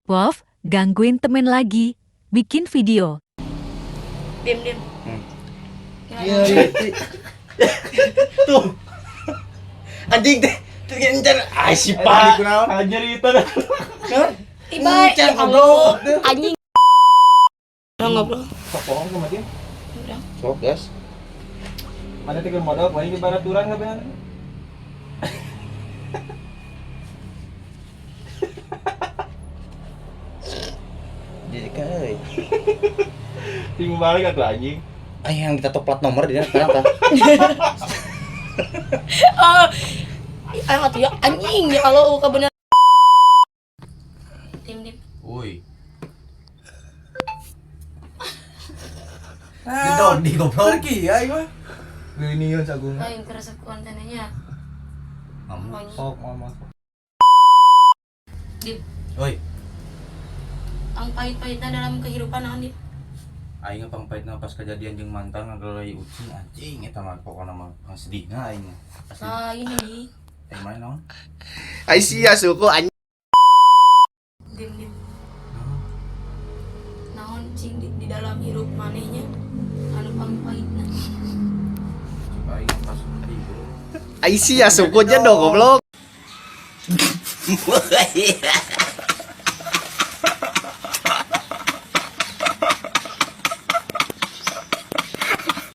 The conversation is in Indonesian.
Wolf, gangguin temen lagi. Bikin video. Diam. Iya. Tuh. Anjing teh. Tergencar. Ah si Pak. Anjir itu dah. Ibai, Ngencar goblok. anjing. Ngobrol. Sok pohon sama dia. Udah. Sok gas. Ada tiga modal, paling di baraturan nggak benar. Jadi kai. Tinggal balik atuh anjing. Yang kita tahu plat nomor dia sekarang kan. Oh. Ayo atuh ya anjing ya kalau kebenar. Diam. Woi. Gedon di goblok. Pergi ya ieu. Reunion sagung. Ayo kerasa kontennya. Sok mama. Diam. Oi, Ang pahit-pahitnya dalam kehidupan naon Diam. aing pang pahitna pas kejadian jeung mantan ngagalai ucing anjing eta mah pokona mah sedihna aing. Nah, ini. Yang mana naon? Ai sia suku anjing. Diam. Naon cing di dalam hidup manehnya anu pahit-pahitna. Aing pas tidur. Ai sia suku aja dong goblok.